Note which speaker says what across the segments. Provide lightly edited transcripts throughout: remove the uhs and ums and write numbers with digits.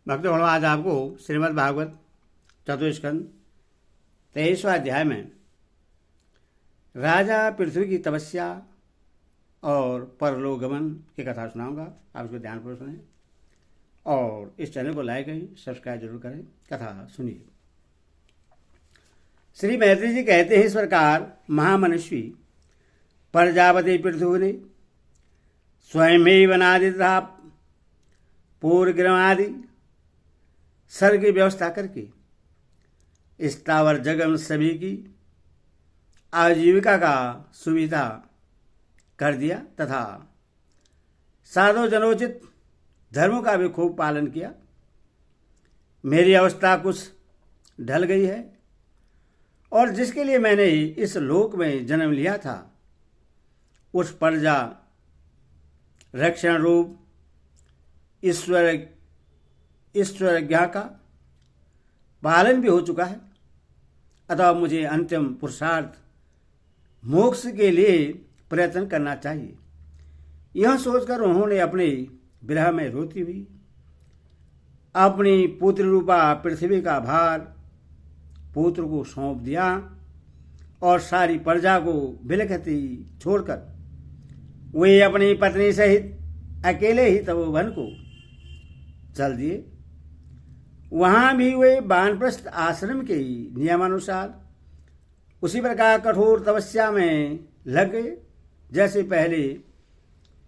Speaker 1: भक्तगणों, आज आपको श्रीमद् भागवत चतुस्कंद 23वां अध्याय में राजा पृथ्वी की तपस्या और परलोकगमन की कथा सुनाऊंगा। आप इसको ध्यानपूर्वक सुनें और इस चैनल को लाइक करें, सब्सक्राइब जरूर करें। कथा सुनिए। श्री मैत्री जी कहते हैं, इस प्रकार महामनुष्वी प्रजापति पृथ्वी ने स्वयं ही बनादि तथा पूर्वग्रमादि सर्ग की व्यवस्था करके स्थावर जगम सभी की आजीविका का सुविधा कर दिया तथा साधो जनोचित धर्मों का भी खूब पालन किया। मेरी अवस्था कुछ ढल गई है और जिसके लिए मैंने इस लोक में जन्म लिया था उस प्रजा रक्षण रूप ईश्वर ज्ञा का पालन भी हो चुका है। अतः मुझे अंतिम पुरुषार्थ मोक्ष के लिए प्रयत्न करना चाहिए। यह सोचकर उन्होंने अपने विरह में रोती हुई अपनी पुत्र रूपा पृथ्वी का भार पुत्र को सौंप दिया और सारी प्रजा को बिलखती छोड़कर वे अपनी पत्नी सहित अकेले ही तपोवन को चल दिए। वहां भी वे वानप्रस्थ आश्रम के नियमानुसार उसी प्रकार कठोर तपस्या में लग गए जैसे पहले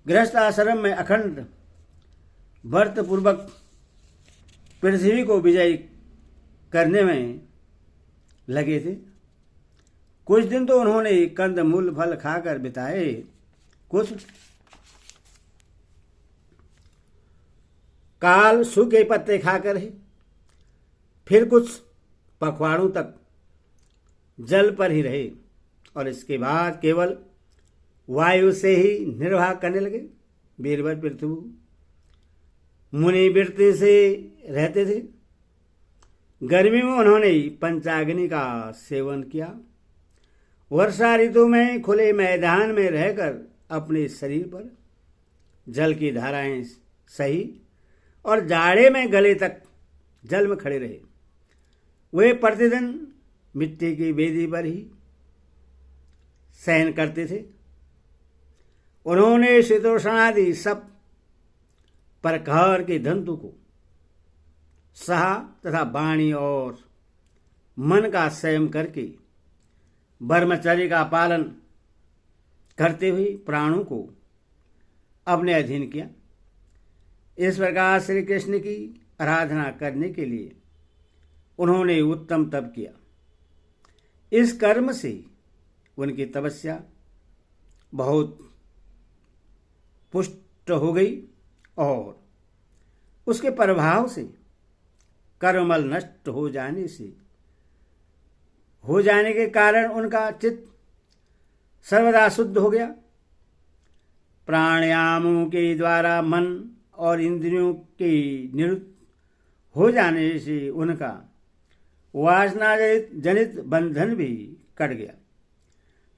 Speaker 1: गृहस्थ आश्रम में अखंड व्रत पूर्वक पृथ्वी को विजय करने में लगे थे। कुछ दिन तो उन्होंने कंद मूल फल खाकर बिताए, कुछ काल सूखे पत्ते खाकर है, फिर कुछ पखवाड़ों तक जल पर ही रहे और इसके बाद केवल वायु से ही निर्वाह करने लगे। बीरबल पृथु मुनि वृत्ति से रहते थे। गर्मी में उन्होंने पंचाग्नि का सेवन किया। वर्षा ऋतु में खुले मैदान में रहकर अपने शरीर पर जल की धाराएं सही और जाड़े में गले तक जल में खड़े रहे। वे प्रतिदिन मिट्टी की वेदी पर ही शयन करते थे। उन्होंने शीतोष्णादि सब प्रकार के धंतु को सहा तथा वाणी और मन का संयम करके ब्रह्मचर्य का पालन करते हुए प्राणों को अपने अधीन किया। इस प्रकार श्री कृष्ण की आराधना करने के लिए उन्होंने उत्तम तप किया। इस कर्म से उनकी तपस्या बहुत पुष्ट हो गई और उसके प्रभाव से कर्मल नष्ट हो जाने के कारण उनका चित्त सर्वदा शुद्ध हो गया। प्राणायामों के द्वारा मन और इंद्रियों के निरुद्ध हो जाने से उनका वासना जनित बंधन भी कट गया।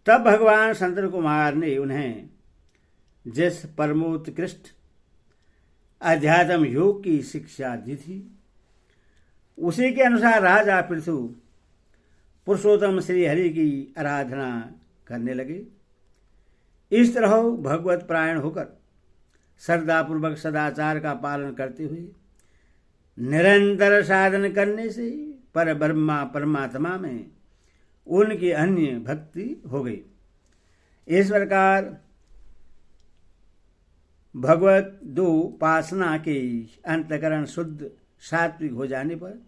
Speaker 1: तब भगवान संत कुमार ने उन्हें जिस परमोत्कृष्ट अध्यात्म योग की शिक्षा दी थी उसी के अनुसार राजा पृथु पुरुषोत्तम श्री हरि की आराधना करने लगे। इस तरह भगवत प्रायण होकर श्रद्धापूर्वक सदाचार का पालन करते हुए निरंतर साधन करने से पर ब्रह्मा परमात्मा में उनकी अन्य भक्ति हो गई। इस प्रकार भगवत दो उपासना के अंतकरण शुद्ध सात्विक हो जाने पर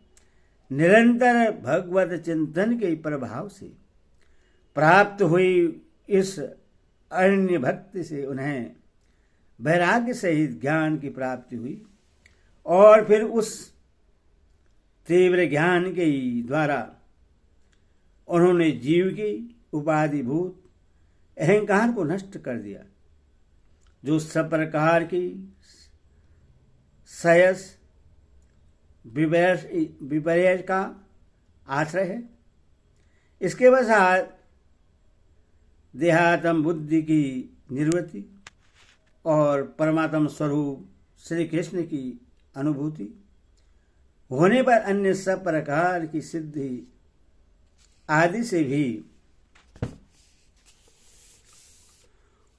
Speaker 1: निरंतर भगवत चिंतन के प्रभाव से प्राप्त हुई इस अन्य भक्ति से उन्हें वैराग्य सहित ज्ञान की प्राप्ति हुई और फिर उस तीव्र ज्ञान के द्वारा उन्होंने जीव की उपाधिभूत अहंकार को नष्ट कर दिया जो सब प्रकार की सयस विपर्य का आश्रय है। इसके पश्चात देहात्म बुद्धि की निवृत्ति और परमात्म स्वरूप श्री कृष्ण की अनुभूति होने पर अन्य सब प्रकार की सिद्धि आदि से भी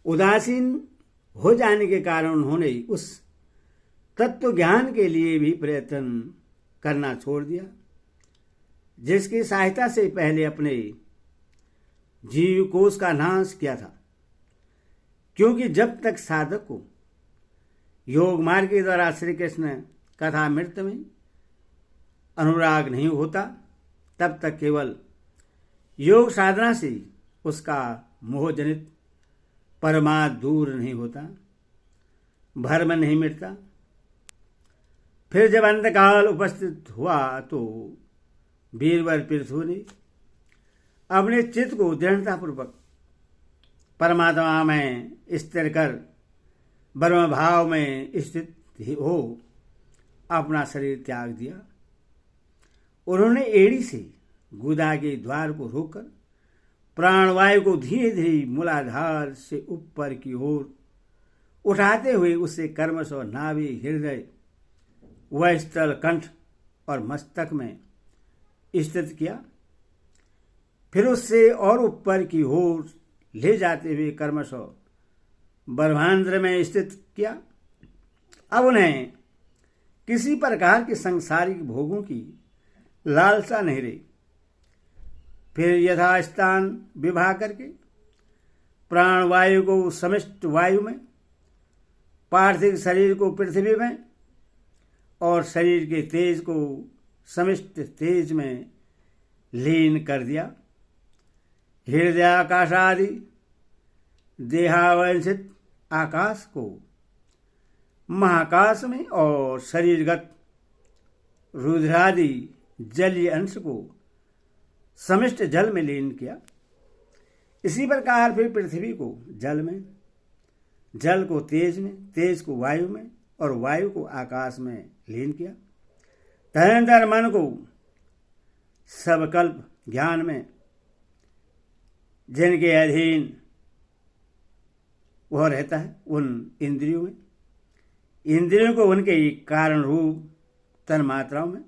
Speaker 1: उदासीन हो जाने के कारण उन्होंने उस तत्व ज्ञान के लिए भी प्रयत्न करना छोड़ दिया, जिसकी सहायता से पहले अपने जीव कोष का नाश किया था। क्योंकि जब तक साधक को योग मार्ग के द्वारा श्री कृष्ण कथामृत में अनुराग नहीं होता, तब तक केवल योग साधना से उसका मोहजनित परमार्थ दूर नहीं होता, भ्रम नहीं मिटता। फिर जब अंतकाल उपस्थित हुआ तो वीरवर पृथु ने अपने चित्त को दृढ़तापूर्वक परमात्मा में स्थिर कर ब्रह्म भाव में स्थित हो अपना शरीर त्याग दिया। उन्होंने एड़ी से गुदा के द्वार को रोककर प्राणवायु को धीरे धीरे मूलाधार से ऊपर की ओर उठाते हुए उससे कर्मश और नाभि, हृदय, वक्षस्थल, कंठ और मस्तक में स्थित किया। फिर उससे और ऊपर की ओर ले जाते हुए कर्मश ब्रह्मांड में स्थित किया। अब उन्हें किसी प्रकार के सांसारिक भोगों की लालसा नहीं रही। फिर यथास्थान विवाह करके प्राणवायु को समिष्ट वायु में, पार्थिव शरीर को पृथ्वी में और शरीर के तेज को समिष्ट तेज में लीन कर दिया। हृदय आकाश आदि देहावंशित आकाश को महाकाश में और शरीरगत रुद्रादि जलीय अंश को समिष्ट जल में लीन किया। इसी प्रकार फिर पृथ्वी को जल में, जल को तेज में, तेज को वायु में और वायु को आकाश में लीन किया। तदनंतर मन को सबकल्प ज्ञान में, जिनके अधीन वह रहता है, उन इंद्रियों में, इंद्रियों को उनके कारण रूप तन मात्राओं में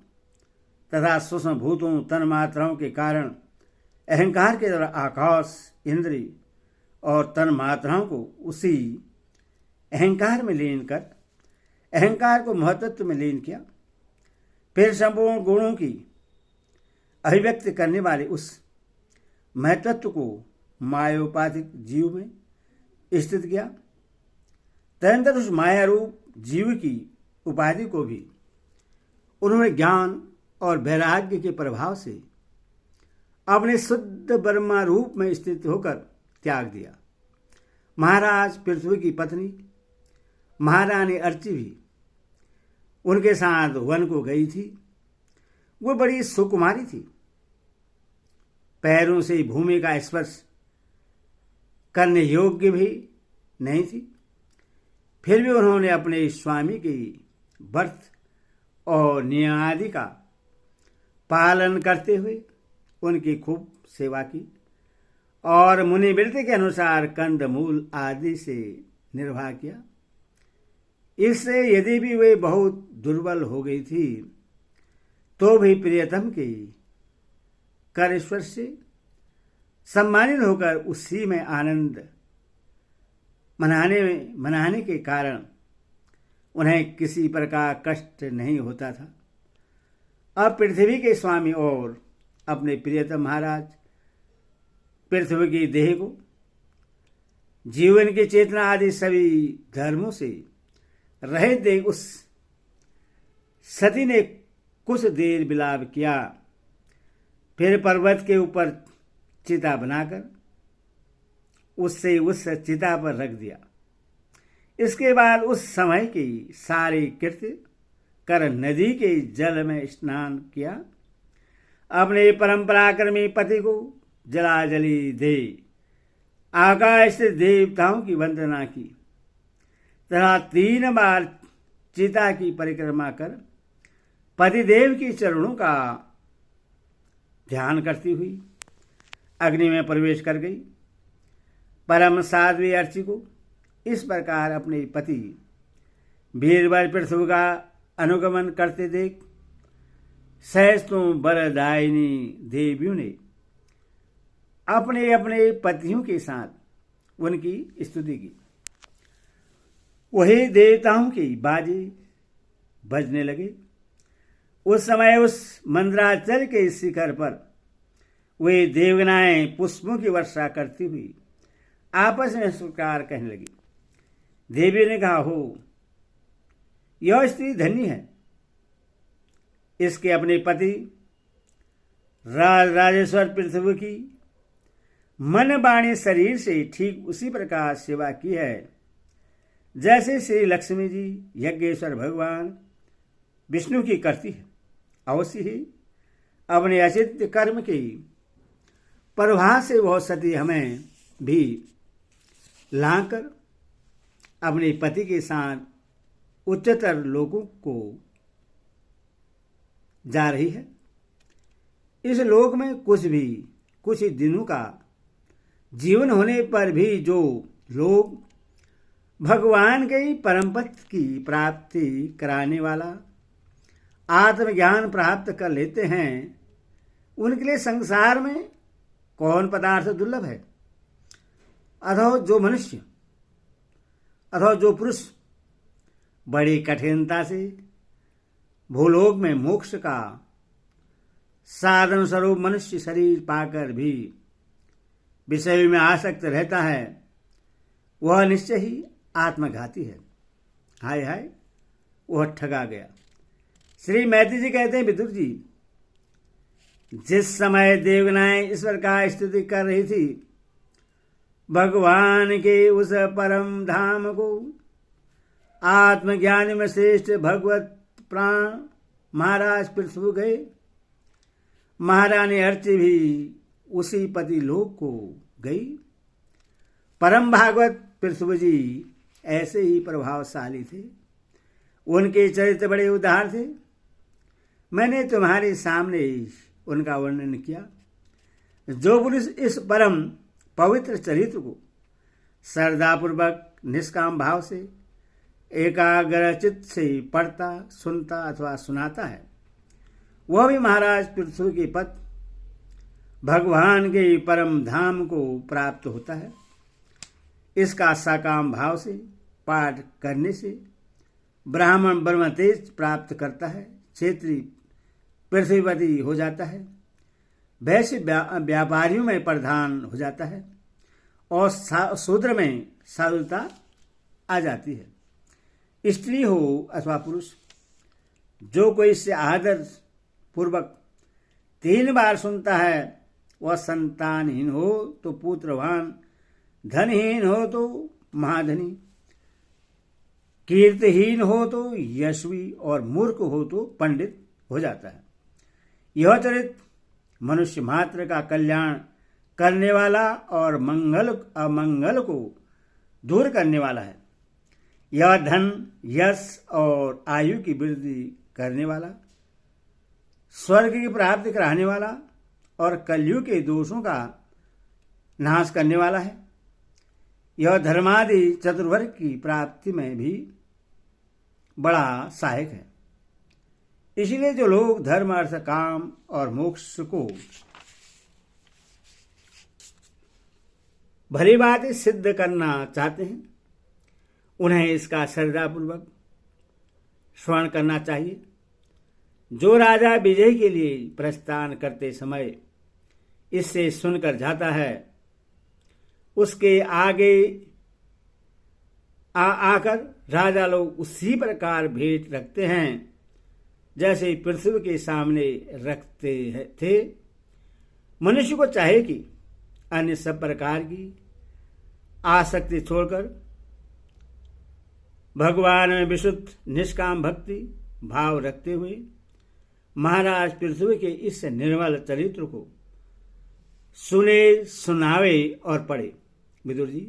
Speaker 1: तथा सूक्ष्म भूतों तन मात्राओं के कारण अहंकार के द्वारा आकाश, इंद्रिय और तन मात्राओं को उसी अहंकार में लीन कर अहंकार को महतत्व में लीन किया। फिर संपूर्ण गुणों की अभिव्यक्ति करने वाले उस महतत्व को मायोपाधिक जीव में स्थित किया। तदनंतर उस माया रूप जीव की उपाधि को भी उन्होंने ज्ञान और वैराग्य के प्रभाव से अपने शुद्ध ब्रह्मा रूप में स्थित होकर त्याग दिया। महाराज पृथ्वी की पत्नी महारानी अर्ची भी उनके साथ वन को गई थी। वो बड़ी सुकुमारी थी, पैरों से भूमि का स्पर्श करने योग्य भी नहीं थी। फिर भी उन्होंने अपने स्वामी की व्रत और नियमादि का पालन करते हुए उनकी खूब सेवा की और मुनिवृत्ति के अनुसार कंद मूल आदि से निर्वाह किया। इससे यदि भी वे बहुत दुर्बल हो गई थी तो भी प्रियतम के कर स्पर्श से सम्मानित होकर उसी में आनंद मनाने के कारण उन्हें किसी प्रकार कष्ट नहीं होता था। अब पृथ्वी के स्वामी और अपने प्रियतम महाराज पृथ्वी की देह को जीवन की चेतना आदि सभी धर्मों से रहित देख उस सती ने कुछ देर विलाप किया। फिर पर्वत के ऊपर चिता बनाकर उससे उस चिता पर रख दिया। इसके बाद उस समय की सारी कृत्य कर नदी के जल में स्नान किया। अपने परंपराक्रमी पति को जलाजली दे आकाश से देवताओं की वंदना की तथा 3 बार चिता की परिक्रमा कर पतिदेव की चरणों का ध्यान करती हुई अग्नि में प्रवेश कर गई। परम साध्वी अर्ची को इस प्रकार अपने पति वीरवर पृथ्वी का अनुगमन करते देख सहस्तु बरदायिनी देवियों ने अपने अपने पतियों के साथ उनकी स्तुति की। वही देवताओं की बाजे बजने लगे। उस समय उस मंदराचल के शिखर पर वे देवगनाएं पुष्पों की वर्षा करती हुई आपस में इस प्रकार कहने लगी। देवी ने कहा, हो यह स्त्री धन्य है, इसके अपने पति राजेश्वर पृथ्वी की मन वाणी शरीर से ठीक उसी प्रकार सेवा की है जैसे श्री लक्ष्मी जी यज्ञेश्वर भगवान विष्णु की करती है। अवश्य ही अपने अचित्य कर्म की प्रभाव से वह सती हमें भी लाकर अपने पति के साथ उच्चतर लोकों को जा रही है। इस लोक में कुछ ही दिनों का जीवन होने पर भी जो लोग भगवान के परम पद की प्राप्ति कराने वाला आत्मज्ञान प्राप्त कर लेते हैं, उनके लिए संसार में कौन पदार्थ दुर्लभ है। अथवा जो मनुष्य अथवा जो पुरुष बड़ी कठिनता से भूलोक में मोक्ष का साधन स्वरूप मनुष्य शरीर पाकर भी विषय में आसक्त रहता है, वह निश्चय ही आत्मघाती है। हाय हाय, वह ठगा गया। श्री मैत्री जी कहते हैं, विदुर जी, जिस समय देवगनाएं ईश्वर का स्तुति कर रही थी, भगवान के उस परम धाम को आत्मज्ञान में श्रेष्ठ भगवत प्राण महाराज पृथ्वी गए। महारानी अर्ची भी उसी पति लोक को गई। परम भागवत पृथ्वी जी ऐसे ही प्रभावशाली थे। उनके चरित्र बड़े उदार थे। मैंने तुम्हारे सामने उनका वर्णन किया। जो पुरुष इस परम पवित्र चरित्र को श्रद्धापूर्वक निष्काम भाव से एकाग्रचित्त से पढ़ता, सुनता अथवा सुनाता है, वह भी महाराज पृथ्वी के पद भगवान के परम धाम को प्राप्त होता है। इसका साकाम भाव से पाठ करने से ब्राह्मण ब्रह्म तेज प्राप्त करता है, क्षेत्रीय पृथ्वीपति हो जाता है, वैश्य व्यापारियों में प्रधान हो जाता है और शूद्र में साधुता आ जाती है। स्त्री हो अथवा पुरुष, जो कोई इससे आदर पूर्वक 3 बार सुनता है, वह संतानहीन हो तो पुत्रवान, धनहीन हो तो महाधनी, कीर्तिहीन हो तो यशवी और मूर्ख हो तो पंडित हो जाता है। यह चरित्र मनुष्य मात्र का कल्याण करने वाला और मंगल अमंगल को दूर करने वाला है। यह धन, यश और आयु की वृद्धि करने वाला, स्वर्ग की प्राप्ति कराने वाला और कलयुग के दोषों का नाश करने वाला है। यह धर्मादि चतुर्वर्ग की प्राप्ति में भी बड़ा सहायक है। इसलिए जो लोग धर्म, अर्थ, काम और मोक्ष को भली बात सिद्ध करना चाहते हैं, उन्हें इसका श्रद्धापूर्वक श्रवण करना चाहिए। जो राजा विजय के लिए प्रस्थान करते समय इससे सुनकर जाता है, उसके आगे आकर राजा लोग उसी प्रकार भेंट रखते हैं जैसे पृथ्वी के सामने रखते थे। मनुष्य को चाहे कि अन्य सब प्रकार की आसक्ति छोड़कर भगवान में विशुद्ध निष्काम भक्ति भाव रखते हुए महाराज पृथ्वी के इस निर्मल चरित्र को सुने, सुनावे और पढ़े। विदुर जी,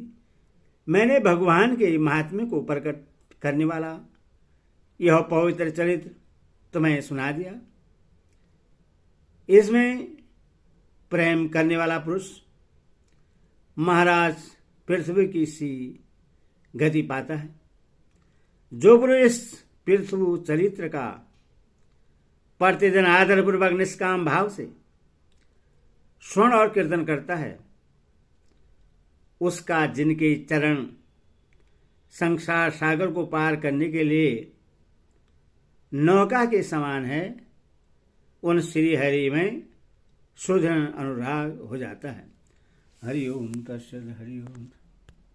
Speaker 1: मैंने भगवान के महात्म्य को प्रकट करने वाला यह पवित्र चरित्र तुम्हें सुना दिया। इसमें प्रेम करने वाला पुरुष महाराज पृथ्वी की सी गति पाता है। जो पुरुष पृथ्वी चरित्र का प्रतिदिन आदरपूर्वक निष्काम भाव से श्रवण और कीर्तन करता है, उसका जिनके चरण संसार सागर को पार करने के लिए नौका के समान है, उन श्री हरि में सुदृढ़ अनुराग हो जाता है। हरि ओम तत्सत। हरि ओम।